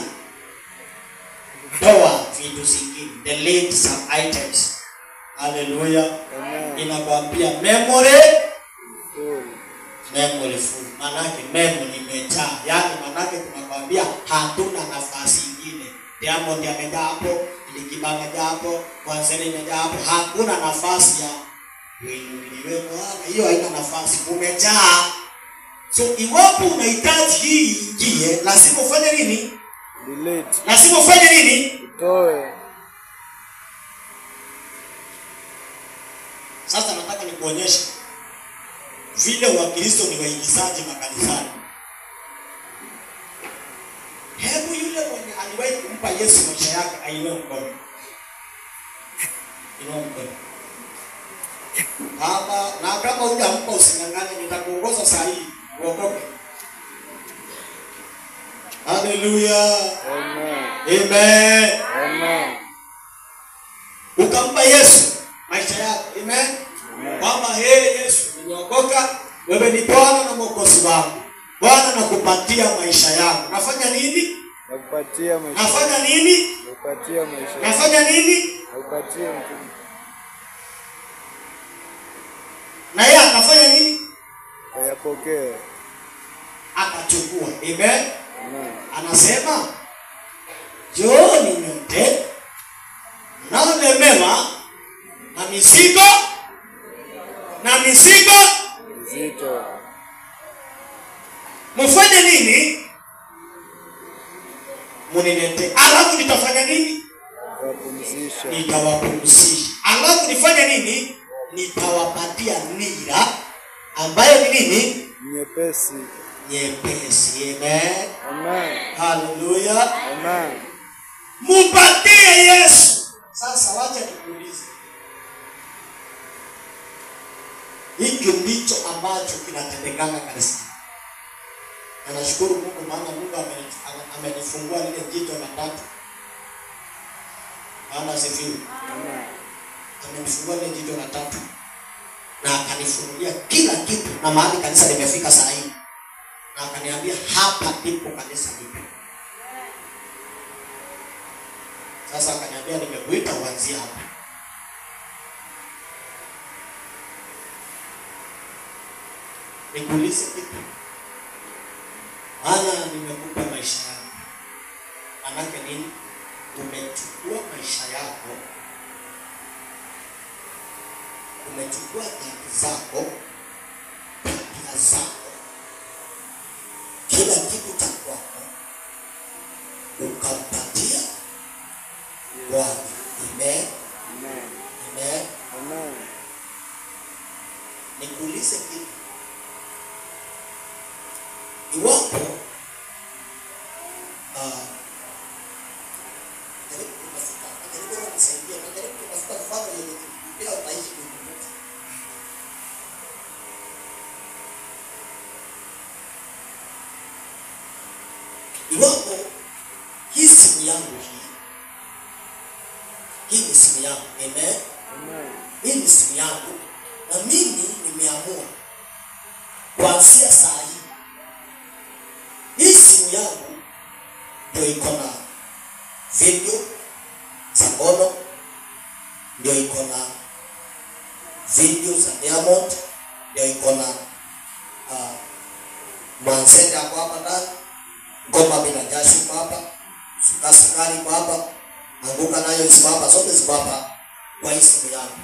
toa vitu zingine, delete some items. Hallelujah. Inakwambia memory full. Manake memory imejaa. Yaani manake tunakwambia hatuna nafasi nyingine. Diamond amejaa hapo, Alikiba amejaa hapo, Mwansele imejaa hapo. Hakuna nafasi ya wewe. Hiyo haina nafasi. Umejaa. So iwapo unahitaji hii ingie, lazima ufanye nini? Delete. Lazima ufanye nini? Utoe. Sasa nataka nikuonyeshe vile Wakristo ni waigizaji makanisani. Hebu yule mwenye aliwahi kumpa Yesu maisha yake ainue mkono. Inua mkono. Hapa na kama hujampa usingangane, nitakuongoza saa hii uokoke. Hallelujah. Amen. Ukampa Yesu maisha yako. Amen. Kwamba Yesu nimeokoka, wewe ni Bwana na Mwokozi wangu. Bwana nakupatia maisha yako. Nafanya nini? Nakupatia maisha. Nafanya nini? Nakupatia maisha. Nafanya nini? Nakupatia mtu. Na yeye akafanya nini? Ayapokea. Akachukua. Amen. Anasema, "Njooni nyote mnaolemewa na mizigo na mizigo Zito. mfanye nini? Munilete. Alafu nitafanya nini? Wapumzisha. Nitawapumzisha. Alafu nifanye nini? Nitawapatia nira ambayo ni nini? Nyepesi. Nyepesi. Amen. Amen. Hallelujah. Amen. Mupatie Yesu. Sasa wacha nikuulize. Hiki ndicho ambacho kinatendekana kanisani. Na nashukuru Mungu maana Mungu amenifungua lile jito la tatu. Maana sifiwe. Amen. Amenifungua lile jito la tatu. Na akanifunulia kila kitu na mahali kanisa limefika saa hii. Na akaniambia hapa ndipo kanisa lipo. Sasa akaniambia nimekuita uanzie hapa. Nikuulize kitu. Maana nimekupa maisha yako. Manake nini? Umechukua maisha yako. Umechukua dhambi zako, tabia zako, kila kitu cha kwako, ukampatia Bwana. Amen. Amen. Amen. Amen. Nikuulize kitu. Iwapo iwapo hii simu yangu hii ni simu yangu. Amen. Amen. Hii ni simu yangu na mimi nimeamua kuanzia saa hii simu yangu ndio iko na video za ngono, ndio iko na video za Diamond, ndio iko na Mwansenda hapo hapa ndani, ngoma bila jasho hapa, sukari hapa, anguka nayo iko hapa, zote ziko hapa kwa simu yangu.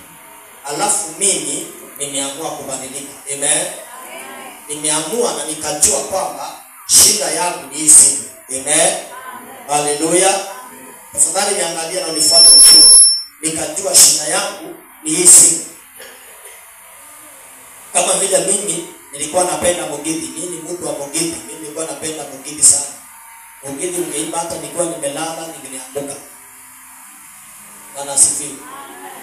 Alafu mimi nimeamua kubadilika. Amen. Nimeamua na nikajua kwamba shida yangu ni hii simu. Amen. Hallelujah. Tafadhali niangalia na unifuate vizuri. Nikajua shida yangu ni hii simu. Kama vile mimi nilikuwa napenda Mugithi. Mimi ni mtu wa Mugithi. Mimi nilikuwa napenda Mugithi sana. Mugithi ungeimba hata nilikuwa nimelala ningeamka. Bwana sifiwe.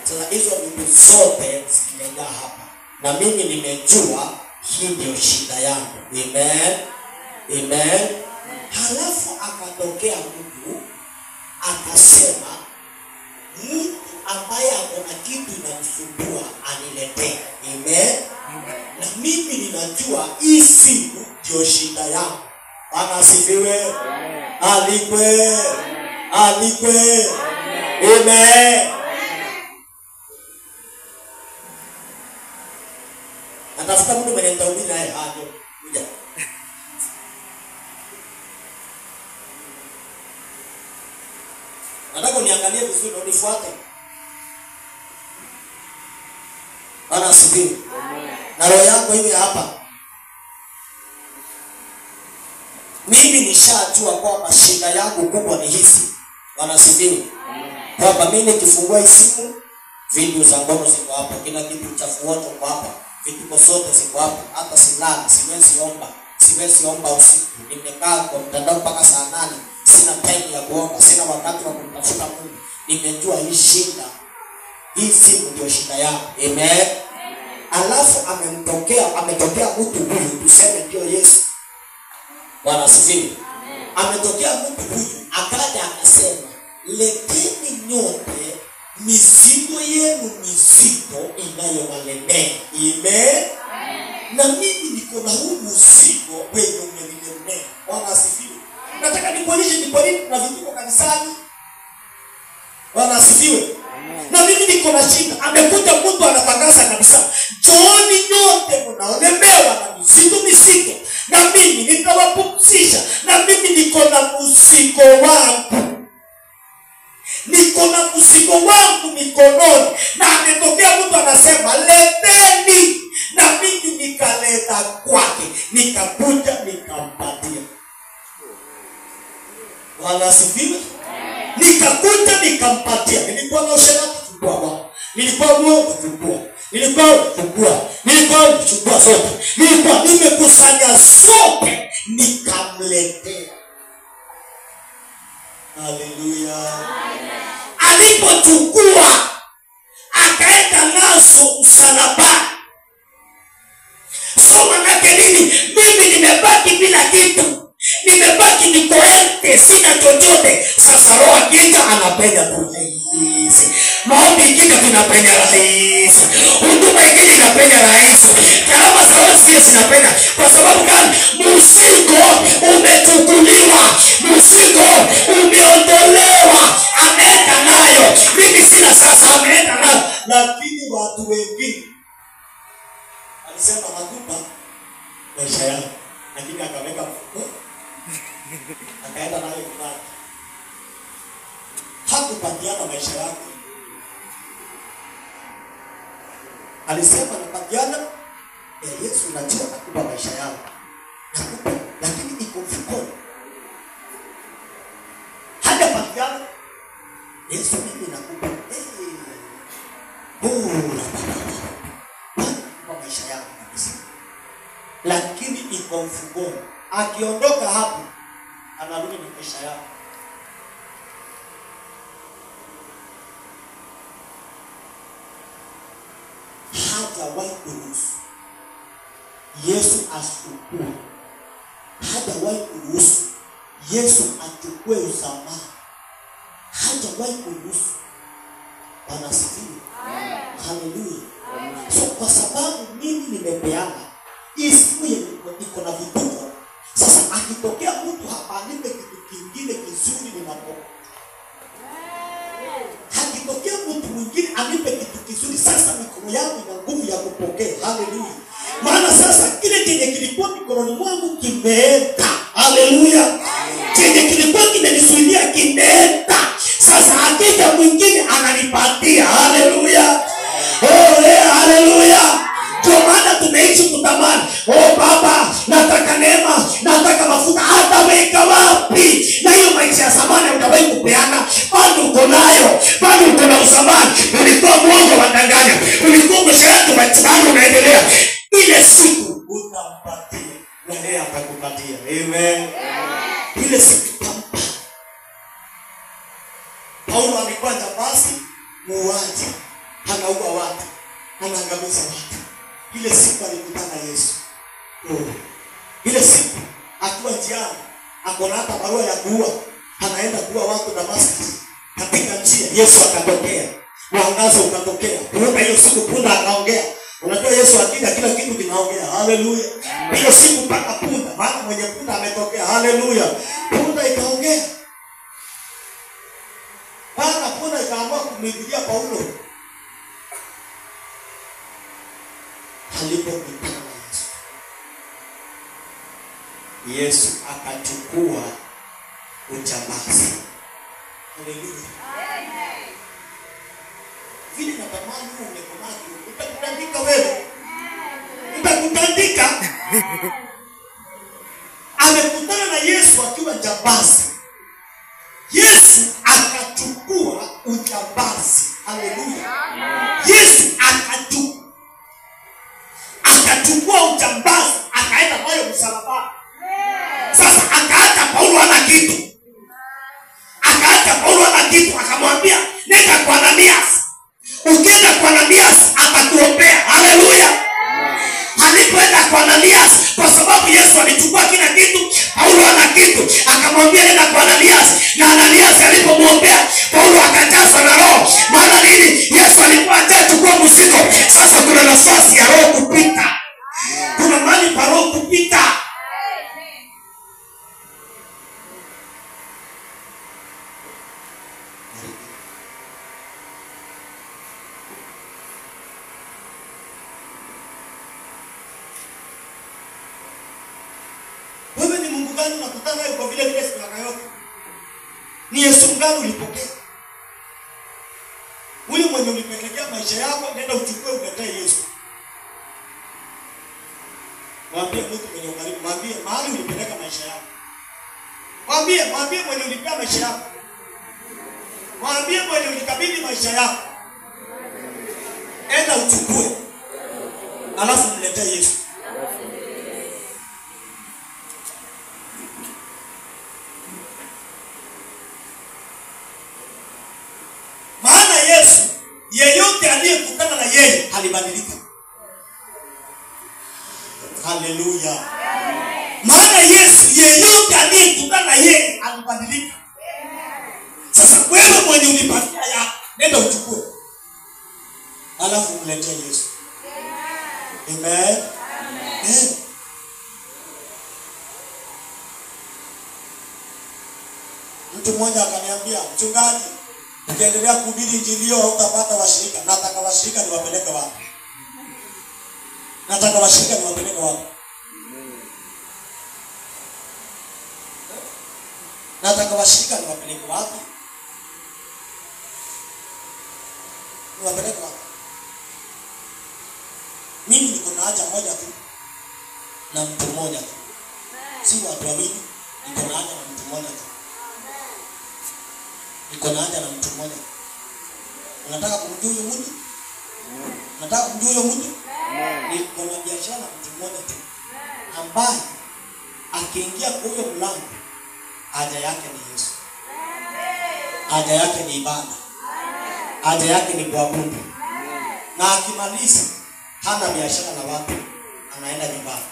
Sasa hizo vitu zote zimejaa hapa. Na mimi nimejua hii ndio shida yangu. Amen. Amen. Halafu akatokea mtu akasema mtu ambaye akona kitu inamsumbua aniletee. Amen. Na mimi ninajua hii simu ndio shida yangu. Bwana asifiwe. Alikwe. Alikwe. Amen. Natafuta mtu mwenye nitahubiri naye hapo. Kuja. Nataka uniangalie vizuri na unifuate. Bwana asifiwe. Na roho yako hivi hapa. Mimi nishajua kwamba shida yangu kubwa ni hizi. Bwana asifiwe. Kwamba mimi nikifungua hii simu, video za ngono ziko hapa, kila kitu chafu wote kwa hapa. Vitu zote ziko hapa, hata silala, siwezi omba usiku. Nimekaa kwa mtandao mpaka saa 8, sina time ya kuomba, sina wakati wa kumtafuta Mungu. Nimejua hii shida. Hii simu ndio shida yangu. Amen. Alafu ametokea mtu huyu, tuseme ndio Yesu. Bwana asifiwe. Ametokea mtu huyu, akaja akasema, leteni nyote mizigo yenu mizito inayowalemea. Amen. Na mimi niko na huu mzigo wenye umenilemea. Bwana asifiwe. Nataka nikuonyeshe ni kwa nini tunavituko kanisani. Bwana asifiwe. Na mimi niko na shida. Amekuja mtu anatangaza kabisa, jooni nyote mnaolemewa na mizigo mizito, na mimi nitawapumzisha. Na mimi niko na mzigo wangu. Niko na mzigo wangu mikononi. Na ametokea mtu anasema, leteni nikakuja nikampatia. Bwana asifiwe. Nikakuja nikampatia. Nilikuwa na usherati, chukua. Nilikuwa mwongo, chukua. Nilikuwa chukua zote. Nilikuwa nimekusanya zote nikamletea. Haleluya. Alipochukua akaenda nazo msalabani. Soma nake nini? Mimi nimebaki bila kitu. Nimebaki niko empty, sina chochote. Sasa roho akija anapenya tu rahisi. Maombi ikija tunapenya rahisi. Huduma ikija inapenya rahisi. Karama za roho sisi zinapenya. Kwa sababu gani? Mzigo umechukuliwa. Mzigo umeondolewa. Ameenda nayo. Mimi sina, sasa ameenda nayo. Lakini watu wengine alisema nakupa maisha yangu, lakini akaweka mfuko akaenda nayo nyumbani. Hakupatiana maisha yake. Alisema napatiana Yesu, najua nakupa maisha yangu, nakupa, lakini iko mfukoni. Hajapatiana Yesu, mimi nakupa kwa maisha yangu kabisa, lakini iko mfukoni. Akiondoka hapo anarudi na maisha yako. Hajawahi kuruhusu Yesu achukue. Hajawahi kuruhusu Yesu achukue usamaha. Hajawahi kuruhusu. Bwana asifiwe. Haleluya. So kwa sababu mimi nimepeana hii siku iko na vituko. Sasa akitokea mtu hapa anipe kitu kingine kizuri ninapoka. Akitokea mtu mwingine anipe kitu kizuri, sasa mikono yangu ina nguvu ya kupokea. Haleluya. Maana sasa kile chenye kilikuwa mikononi mwangu kimeenda. Haleluya. Chenye kilikuwa kinanisuilia kimeenda. Sasa akija mwingine ananipatia. Haleluya. Haleluya. Kwa maana tunaishi kutamani. Baba, nataka neema, nataka mafuta. Ataweka wapi? Na hiyo maisha ya zamani utawahi kupeana. Bado uko nayo. Bado uko na uzamani. Ulikuwa mwongo wadanganya. Ulikuwa msharati bado unaendelea. Ile siku utampatia na yeye atakupatia. Amen. Ile siku utampa. Paulo alikuwa jambazi, muuaji. Anaua watu, anaangamiza watu. Ile siku alikutana Yesu. Ile siku akiwa njiani, akona hata barua ya kuua, anaenda kuua watu Damascus. Katika njia Yesu akatokea. Mwangaza ukatokea. Kumbuka hiyo siku punda akaongea. Unajua Yesu akija kila kitu kinaongea. Haleluya. Hiyo siku mpaka punda, maana mwenye punda ametokea. Haleluya. Punda ikaongea. Bwana punda ikaamua kumlilia Paulo. Alipokutana na Yesu akachukua ujambazi. Haleluya. Vile natamani umekomaki, utakutandika wewe. Utakutandika. Amekutana na Yesu akiwa jambazi. Yesu akachukua ujambazi. Haleluya. Yesu akachukua ujambazi, akaenda nayo msalabani. Sasa akaacha Paulo hana kitu. Akamwambia nenda kwa Ananias. Ukienda kwa Ananias atakuombea. Haleluya. Alipoenda kwa Ananias, kwa sababu Yesu alichukua kila kitu, Paulo hana kitu, akamwambia nenda kwa Ananias. Na Ananias alipomwombea, Paulo akajazwa na Roho. Maana nini? Yesu alikuwa hajachukua mzigo. Sasa kuna nafasi ya Roho kupita. Kuna mahali pa Roho kupita. Wewe ni Mungu gani unakutana naye kwa vile siku yote? Ni Yesu gani ulipokea? Ule mwenye ulipelekea maisha yako, nenda uchukue uletee Yesu. Mwambie mtu mwenye ukarimu, mwambie mahali ulipeleka maisha yako. Mwambie mwenye ulipea maisha yako. Mwambie mwenye ulikabidhi maisha yako. Enda uchukue. Alafu mletee Yesu. Maana Yesu, yeyote aliyekutana na yeye alibadilika. Haleluya. Maana Yesu, yeyote aliyekutana na yeye alibadilika. Sasa wewe mwenye ulipatia yako, nenda uchukue. Alafu mletee Yesu. Amen. Amen. Mtu mmoja akaniambia, mchungaji, ukiendelea kuhubiri injili hiyo hautapata washirika. Nataka washirika niwapeleke wapi? Nataka washirika niwapeleke wapi? Nataka washirika niwapeleke wapi? Niwapeleke wapi? Mimi niko na haja moja tu na mtu mmoja tu. Si watu wawili, niko na haja na mtu mmoja tu. Niko na haja na mtu mmoja. Unataka kumjua huyo mtu? Unataka kumjua huyo mtu? Niko na biashara na mtu mmoja tu. Ambaye akiingia kwa huyo mlango, haja yake ni Yesu. Haja yake ni ibada. Haja yake ni kuabudu. Na akimaliza hana biashara na watu, anaenda nyumbani.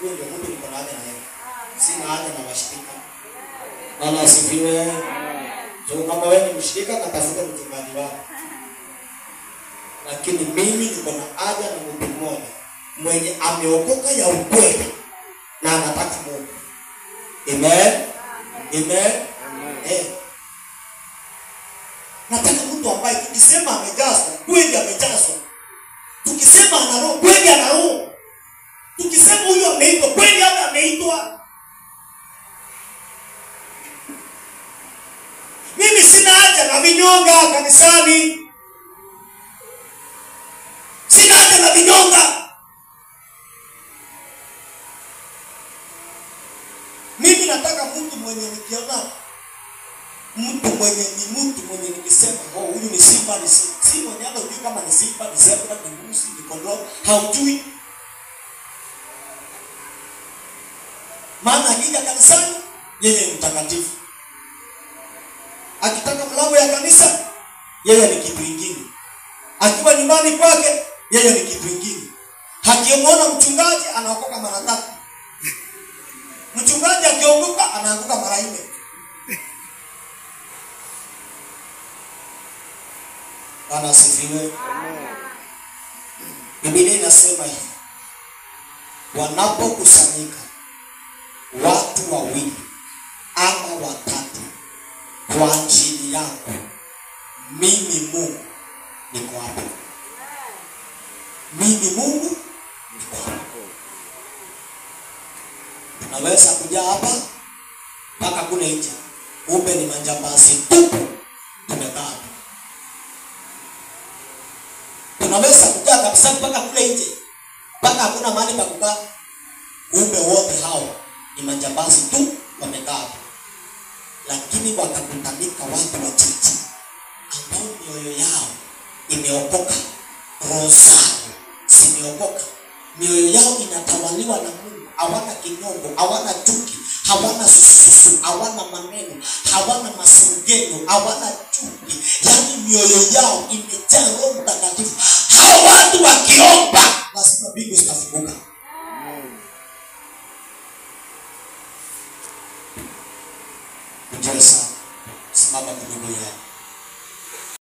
Huyo ndio mtu niko na haja na yeye. Sina haja na washirika. Bwana asifiwe. So kama wewe ni mshirika, katafuta mchungaji wako. Lakini mimi niko na haja na mtu mmoja mwenye ameokoka ya ukweli na anataka Mungu. Amen. Amen. Nataka mtu ambaye tukisema amejazwa, kweli amejazwa. Tukisema ana roho, kweli ana roho. Tukisema huyo ameitwa, kweli hata ameitwa. Mimi sina haja na vinyonga kanisani. Sina haja na vinyonga. Mimi nataka mtu mwenye nikiona mtu mwenye nikisema huyu ni simba, ni simba, mwenye hata hujui kama ni simba, ni zebra, ni mbuzi, ni kondoo, haujui. Maana akija kanisani, yeye ni mtakatifu. Akitaka mlango ya kanisa, yeye ni kitu kingine. Akiwa nyumbani kwake, yeye ni kitu kingine. Akimwona mchungaji anaokoka mara 3. Mchungaji akiokoka anaanguka mara 4. Bwana asifiwe. Biblia inasema hivi: wanapokusanyika watu wawili ama watatu kwa ajili yako, mimi Mungu niko hapo. Mimi Mungu niko hapo. Tunaweza kuja hapa mpaka kule nje, kumbe ni majambazi tupu tumekaa. Tunaweza kukaa kabisa mpaka kule nje, mpaka hakuna mahali pa kukaa, kumbe wote hao ni majambazi tu wamekaa. Lakini wakakutanika watu wachache ambao mioyo yao imeokoka, roho zao zimeokoka, mioyo yao inatawaliwa na Mungu. Hawana kinyongo, hawana chuki, hawana susu, hawana maneno, hawana masurugeno, hawana chuki. Yaani mioyo yao imejaa Roho Mtakatifu. Hao watu wakiomba lazima mbingu